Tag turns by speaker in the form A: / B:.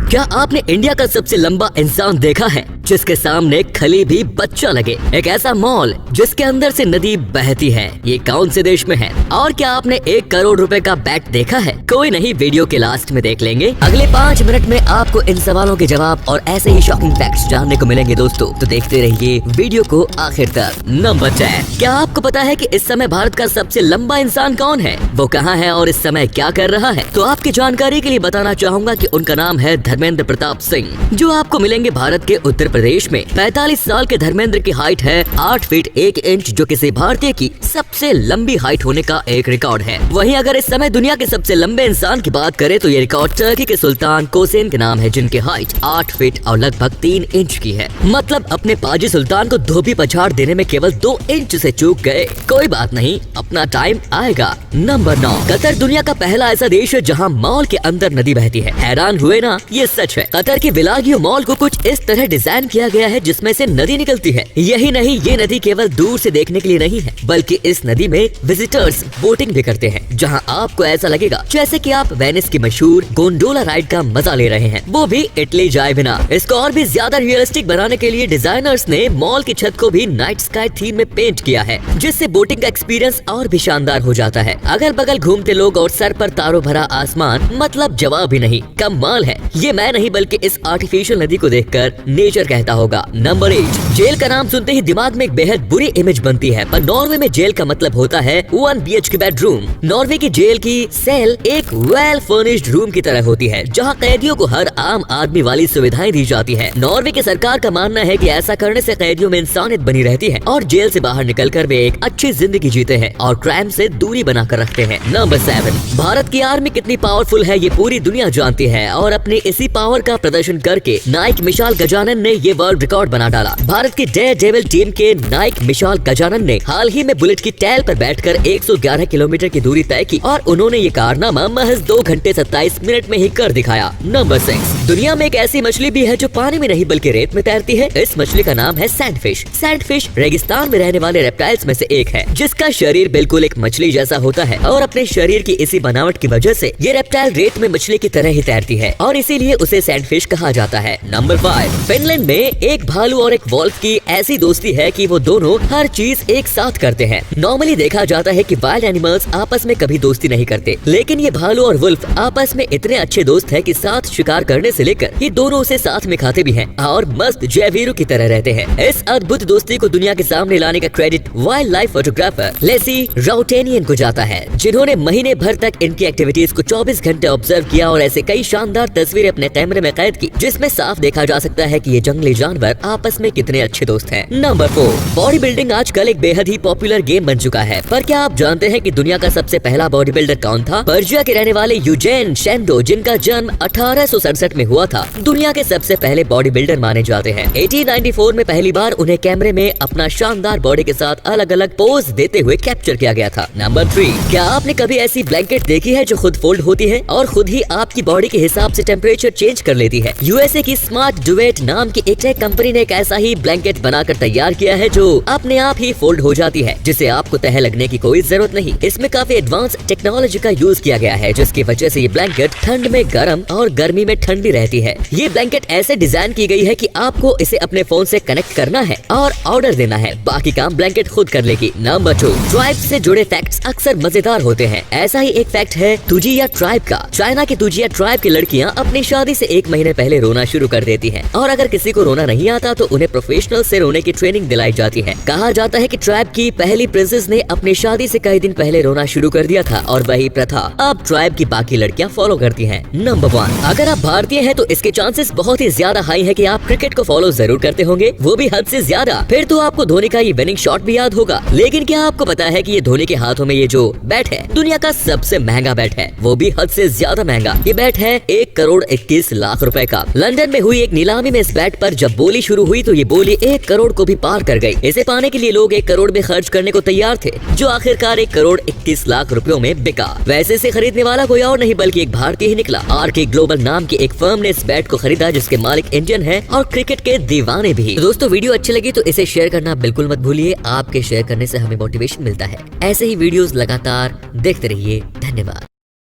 A: क्या आपने इंडिया का सबसे लंबा इंसान देखा है जिसके सामने खली भी बच्चा लगे? एक ऐसा मॉल जिसके अंदर से नदी बहती है, ये कौन से देश में है? और क्या आपने 1 करोड़ रुपए का बैट देखा है? कोई नहीं, वीडियो के लास्ट में देख लेंगे। अगले 5 मिनट में आपको इन सवालों के जवाब और ऐसे ही शॉकिंग फैक्ट्स जानने को मिलेंगे दोस्तों, तो देखते रहिए वीडियो को आखिर तक। नंबर 10, क्या आपको पता है कि इस समय भारत का सबसे लंबा इंसान कौन है? वो कहाँ है और इस समय क्या कर रहा है? तो आपकी जानकारी के लिए बताना चाहूंगा कि उनका नाम है धर्मेंद्र प्रताप सिंह, जो आपको मिलेंगे भारत के उत्तर प्रदेश में। 45 साल के धर्मेंद्र की हाइट है 8 फीट 1 इंच, जो किसी भारतीय की सबसे लंबी हाइट होने का एक रिकॉर्ड है। वहीं अगर इस समय दुनिया के सबसे लंबे इंसान की बात करें तो ये रिकॉर्ड टर्की के सुल्तान कोसेन के नाम है, जिनकी हाइट 8 फीट और लगभग 3 इंच की है। मतलब अपने पाजी सुल्तान को धोबी पछाड़ देने में केवल 2 इंच से चूक गए। कोई बात नहीं, अपना टाइम आएगा। नंबर 9, कतर दुनिया का पहला ऐसा देश है जहाँ मॉल के अंदर नदी बहती है। हैरान हुए ना? ये सच है। कतर की विलागियो मॉल को कुछ इस तरह डिजाइन किया गया है जिसमें से नदी निकलती है। यही नहीं, ये नदी केवल दूर से देखने के लिए नहीं है, बल्कि इस नदी में विजिटर्स बोटिंग भी करते हैं, जहां आपको ऐसा लगेगा जैसे कि आप वेनिस की मशहूर गोंडोला राइड का मजा ले रहे हैं, वो भी इटली जाए बिना। इसको और भी ज्यादा रियलिस्टिक बनाने के लिए डिजाइनर्स ने मॉल की छत को भी नाइट स्काई थीम में पेंट किया है, जिससे बोटिंग का एक्सपीरियंस और भी शानदार हो जाता है। अगल बगल घूमते लोग और सर पर तारों भरा आसमान, मतलब जवाब ही नहीं, कमाल है। ये मैं नहीं बल्कि इस आर्टिफिशियल नदी को देखकर नेचर कहता होगा। नंबर 8, जेल का नाम सुनते ही दिमाग में एक बेहद बुरी इमेज बनती है, पर नॉर्वे में जेल का मतलब होता है 1 BHK बेडरूम। नॉर्वे की जेल की सेल एक वेल फर्निश्ड रूम की तरह होती है, जहां कैदियों को हर आम आदमी वाली सुविधाएं दी जाती है। नॉर्वे की सरकार का मानना है कि ऐसा करने से कैदियों में इंसानियत बनी रहती है और जेल से बाहर निकलकर वे एक अच्छी जिंदगी जीते हैं और क्राइम से दूरी बनाकर रखते हैं। नंबर 7, भारत की आर्मी कितनी पावरफुल है ये पूरी दुनिया जानती है, और अपने इसी पावर का प्रदर्शन करके नायक मिसाल गजानन ने ये वर्ल्ड रिकॉर्ड बना डाला। भारत की डेयरडेविल टीम के नायक मिसाल गजानन ने हाल ही में बुलेट की टैल पर बैठकर 111 किलोमीटर की दूरी तय की, और उन्होंने ये कारनामा महज 2 घंटे 27 मिनट में ही कर दिखाया। नंबर 6, दुनिया में एक ऐसी मछली भी है जो पानी में नहीं बल्कि रेत में तैरती है। इस मछली का नाम है सैंडफिश। सैंडफिश रेगिस्तान में रहने वाले रेप्टाइल्स में से एक है, जिसका शरीर बिल्कुल एक मछली जैसा होता है, और अपने शरीर की इसी बनावट की वजह से ये रेप्टाइल रेत में मछली की तरह ही तैरती है, और इसीलिए उसे सैंडफिश कहा जाता है। नंबर 5, फिनलैंड में एक भालू और एक वॉल्फ की ऐसी दोस्ती है कि वो दोनों हर चीज एक साथ करते हैं। नॉर्मली देखा जाता है कि वाइल्ड एनिमल्स आपस में कभी दोस्ती नहीं करते, लेकिन ये भालू और वुल्फ आपस में इतने अच्छे दोस्त हैं कि साथ शिकार करने से लेकर ये दोनों उसे साथ में खाते भी हैं और मस्त जयवीरों की तरह रहते हैं। इस अद्भुत दोस्ती को दुनिया के सामने लाने का credit wild life photographer Lacey राउटेनियन को जाता है, जिन्होंने महीने भर तक इनकी एक्टिविटीज को 24 घंटे ऑब्जर्व किया और ऐसे कई शानदार तस्वीरें अपने कैमरे में कैद की, जिसमें साफ देखा जा सकता है कि ये जंगली जानवर आपस में कितने अच्छे दोस्त हैं। नंबर 4, बॉडी बिल्डिंग आजकल एक बेहद ही पॉपुलर गेम बन चुका है, पर क्या आप जानते हैं कि दुनिया का सबसे पहला बॉडी बिल्डर कौन था? पर्शिया के रहने वाले यूजेन शेंडो, जिनका जन्म 1867 में हुआ था, दुनिया के सबसे पहले बॉडी बिल्डर माने जाते हैं। 1894 में पहली बार उन्हें कैमरे में अपना शानदार बॉडी के साथ अलग अलग पोज देते हुए कैप्चर किया गया था। नंबर 3, क्या आपने कभी ऐसी ब्लैंकेट देखी है जो खुद फोल्ड होती है और खुद ही आपकी बॉडी के हिसाब से टेम्परेचर चेंज कर लेती है? यूएसए की स्मार्ट डुवेट नाम की एक टेक कंपनी ने एक ऐसा ही ब्लैंकेट बनाकर तैयार किया है जो अपने आप ही फोल्ड हो जाती है, जिसे आपको तह लगने की कोई जरूरत नहीं। इसमें काफी एडवांस टेक्नोलॉजी का यूज किया गया है, जिसकी वजह से ये ब्लैंकेट ठंड में गर्म और गर्मी में ठंडी रहती है। ये ब्लैंकेट ऐसे डिजाइन की गई है कि आपको इसे अपने फोन से कनेक्ट करना है और ऑर्डर देना है, बाकी काम ब्लैंकेट खुद कर लेगी। नंबर 2, ट्राइब से जुड़े फैक्ट्स अक्सर मजेदार होते हैं। ऐसा ही एक फैक्ट है तुजिया ट्राइब का। चाइना की तुजिया ट्राइब की लड़कियां अपनी शादी से 1 महीने पहले रोना शुरू कर देती हैं, और अगर किसी को रोना नहीं आता तो उन्हें प्रोफेशनल से रोने की ट्रेनिंग दिलाई जाती है। कहा जाता है कि ट्राइब की पहली प्रिंसेस ने अपनी शादी से कई दिन पहले रोना शुरू कर दिया था, और वही प्रथा अब ट्राइब की बाकी लड़कियां फॉलो करती हैं। नंबर 1, अगर आप भारतीय हैं तो इसके चांसेस बहुत ही ज्यादा हाई है कि आप क्रिकेट को फॉलो जरूर करते होंगे, वो भी हद से ज्यादा। फिर तो आपको धोनी का ये विनिंग शॉट भी याद होगा। लेकिन क्या आपको पता है कि ये धोनी के हाथों में ये जो बैट है दुनिया का सबसे महंगा बैट है, वो भी हद से ज्यादा महंगा। ये बैट है 1 करोड़ 21 लाख रुपए का। लंदन में हुई एक नीलामी में इस बैट पर जब बोली शुरू हुई तो ये बोली 1 करोड़ को भी पार कर गई। इसे पाने के लिए लोग 1 करोड़ में खर्च करने को तैयार थे, जो आखिरकार 1 करोड़ 21 लाख रुपयों में बिका। वैसे इसे खरीदने वाला कोई और नहीं बल्कि एक भारतीय ही निकला। आरके ग्लोबल नाम की एक फर्म ने इस बैट को खरीदा, जिसके मालिक इंडियन है और क्रिकेट के दीवाने भी। तो दोस्तों, वीडियो अच्छी लगी तो इसे शेयर करना बिल्कुल मत भूलिए। आपके शेयर करने से हमें मोटिवेशन मिलता है। ऐसे ही वीडियोस लगातार देखते रहिए। धन्यवाद।